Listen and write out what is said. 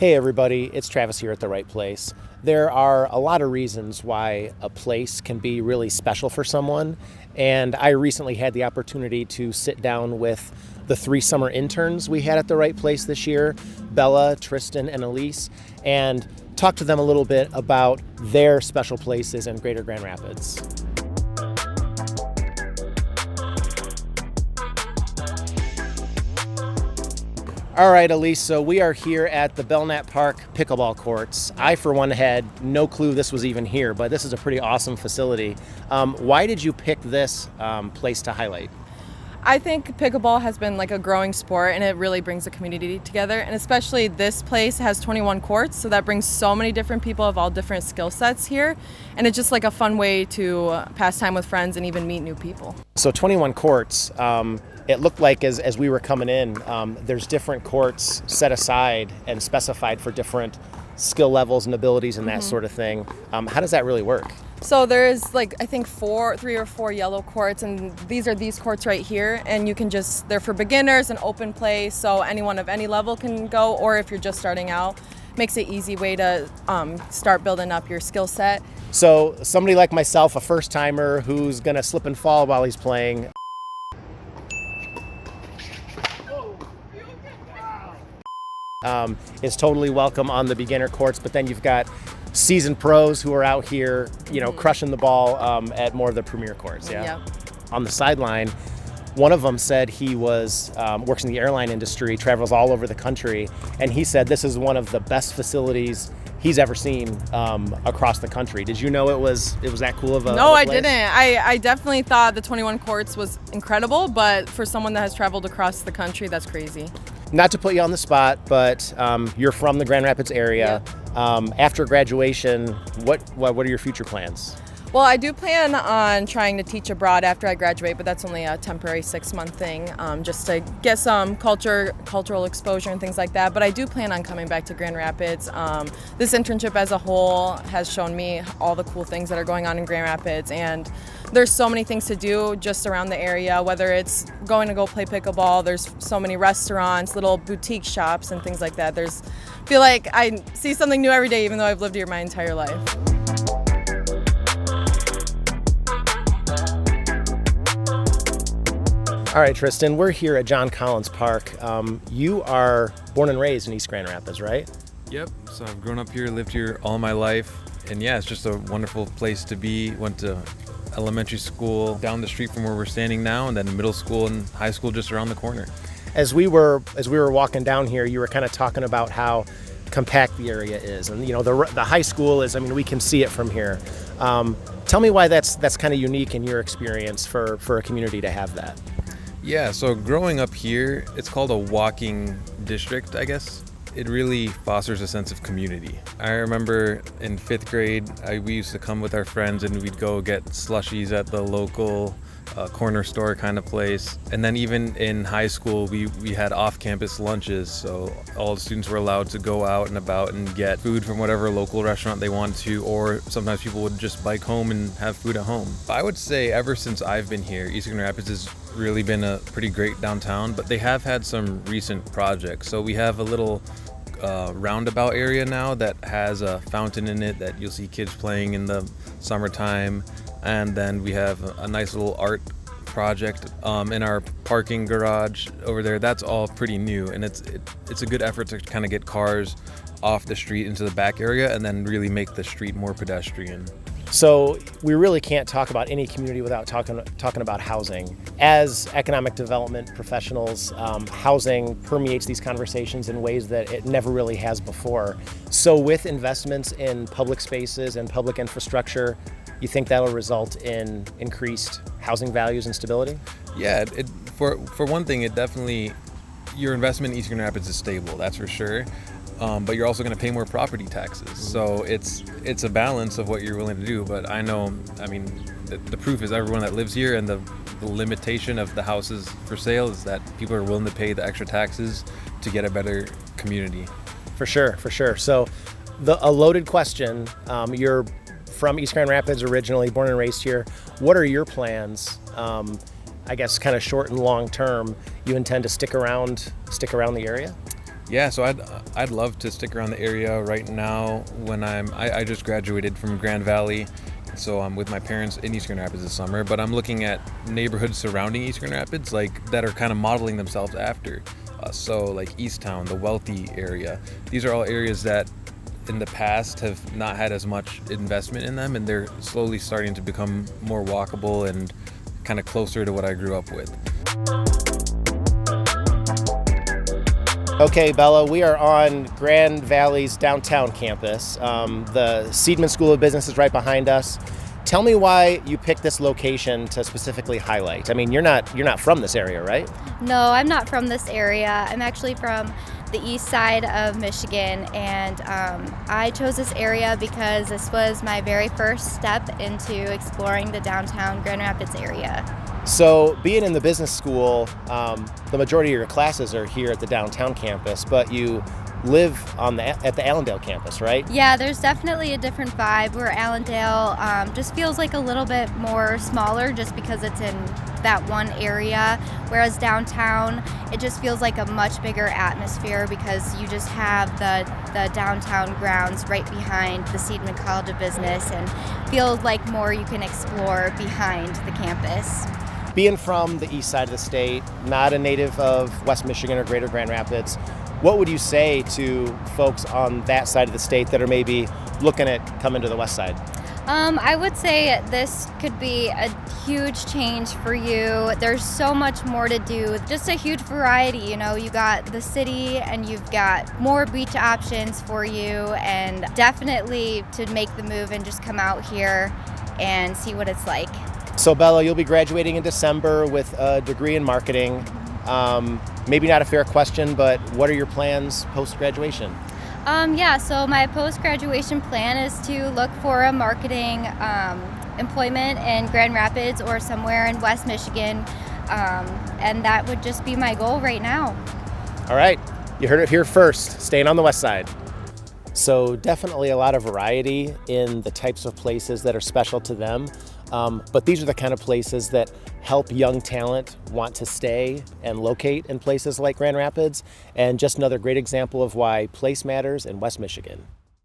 Hey everybody, it's Travis here at The Right Place. There are a lot of reasons why a place can be really special for someone, and I recently had the opportunity to sit down with the 3 summer interns we had at The Right Place this year, Bella, Tristan, and Elise, and talk to them a little bit about their special places in Greater Grand Rapids. All right, Elise, so we are here at the Belknap Park pickleball courts. I, for one, had no clue this was even here, but this is a pretty awesome facility. Why did you pick this place to highlight? I think pickleball has been like a growing sport, and it really brings the community together, and especially this place has 21 courts, so that brings so many different people of all different skill sets here, and it's just like a fun way to pass time with friends and even meet new people. So 21 courts, it looked like as we were coming in, there's different courts set aside and specified for different skill levels and abilities and that sort of thing. How does that really work? So there's like, I think 3 or 4 yellow courts, and these courts right here, and you can they're for beginners and open play, so anyone of any level can go, or if you're just starting out, makes it easy way to start building up your skill set. So somebody like myself, a first timer who's gonna slip and fall while he's playing, is totally welcome on the beginner courts, but then you've got seasoned pros who are out here, crushing the ball at more of the premier courts. Yeah. On the sideline, one of them said he works in the airline industry, travels all over the country, and he said this is one of the best facilities he's ever seen across the country. Did you know it was that cool of a No, I place? didn't. I definitely thought the 21 courts was incredible, but for someone that has traveled across the country, that's crazy. Not to put you on the spot, but you're from the Grand Rapids area. After graduation, what are your future plans? Well, I do plan on trying to teach abroad after I graduate, but that's only a temporary 6-month thing, just to get some cultural exposure and things like that. But I do plan on coming back to Grand Rapids. This internship as a whole has shown me all the cool things that are going on in Grand Rapids, and there's so many things to do just around the area, whether it's going to go play pickleball, there's so many restaurants, little boutique shops and things like that. I feel like I see something new every day, even though I've lived here my entire life. All right, Tristan, we're here at John Collins Park. You are born and raised in East Grand Rapids, right? Yep, so I've grown up here, lived here all my life, and yeah, it's just a wonderful place to be. Went to elementary school down the street from where we're standing now, and then middle school and high school just around the corner. As we were walking down here, you were kind of talking about how compact the area is, and the high school is. I mean, we can see it from here. Tell me why that's kind of unique in your experience for a community to have that. Yeah, so growing up here, it's called a walking district, I guess. It really fosters a sense of community. I remember in 5th grade, we used to come with our friends and we'd go get slushies at the local corner store kind of place. And then even in high school, we had off-campus lunches, so all the students were allowed to go out and about and get food from whatever local restaurant they wanted to, or sometimes people would just bike home and have food at home. I would say ever since I've been here, East Grand Rapids has really been a pretty great downtown, but they have had some recent projects. So we have a little roundabout area now that has a fountain in it that you'll see kids playing in the summertime. And then we have a nice little art project in our parking garage over there. That's all pretty new, and it's a good effort to kind of get cars off the street into the back area and then really make the street more pedestrian. So we really can't talk about any community without talking about housing. As economic development professionals, housing permeates these conversations in ways that it never really has before. So with investments in public spaces and public infrastructure, you think that'll result in increased housing values and stability? Yeah, for one thing, it definitely, your investment in East Grand Rapids is stable, that's for sure. But you're also going to pay more property taxes. So it's a balance of what you're willing to do. But I mean, the proof is everyone that lives here, and the limitation of the houses for sale is that people are willing to pay the extra taxes to get a better community. For sure. So a loaded question, you're from East Grand Rapids originally, born and raised here. What are your plans? I guess kind of short and long term, you intend to stick around the area? Yeah, so I'd love to stick around the area right now. When I just graduated from Grand Valley, so I'm with my parents in East Grand Rapids this summer. But I'm looking at neighborhoods surrounding East Grand Rapids, like that are kind of modeling themselves after. So like Easttown, the wealthy area. These are all areas that in the past have not had as much investment in them, and they're slowly starting to become more walkable and kind of closer to what I grew up with. Okay, Bella, we are on Grand Valley's downtown campus. The Seidman School of Business is right behind us. Tell me why you picked this location to specifically highlight. I mean, you're not from this area, right? No, I'm not from this area. I'm actually from the east side of Michigan, and I chose this area because this was my very first step into exploring the downtown Grand Rapids area. So being in the business school, the majority of your classes are here at the downtown campus, but you live at the Allendale campus, right? Yeah, there's definitely a different vibe where Allendale just feels like a little bit more smaller just because it's in that one area, whereas downtown, it just feels like a much bigger atmosphere because you just have the downtown grounds right behind the Seidman College of Business, and feels like more you can explore behind the campus. Being from the east side of the state, not a native of West Michigan or Greater Grand Rapids, what would you say to folks on that side of the state that are maybe looking at coming to the west side? I would say this could be a huge change for you. There's so much more to do, just a huge variety. You know, you got the city and you've got more beach options for you, and definitely to make the move and just come out here and see what it's like. So Bella, you'll be graduating in December with a degree in marketing. Maybe not a fair question, but what are your plans post-graduation? So my post-graduation plan is to look for a marketing employment in Grand Rapids or somewhere in West Michigan, and that would just be my goal right now. All right, you heard it here first, staying on the west side. So definitely a lot of variety in the types of places that are special to them. But these are the kind of places that help young talent want to stay and locate in places like Grand Rapids, and just another great example of why place matters in West Michigan.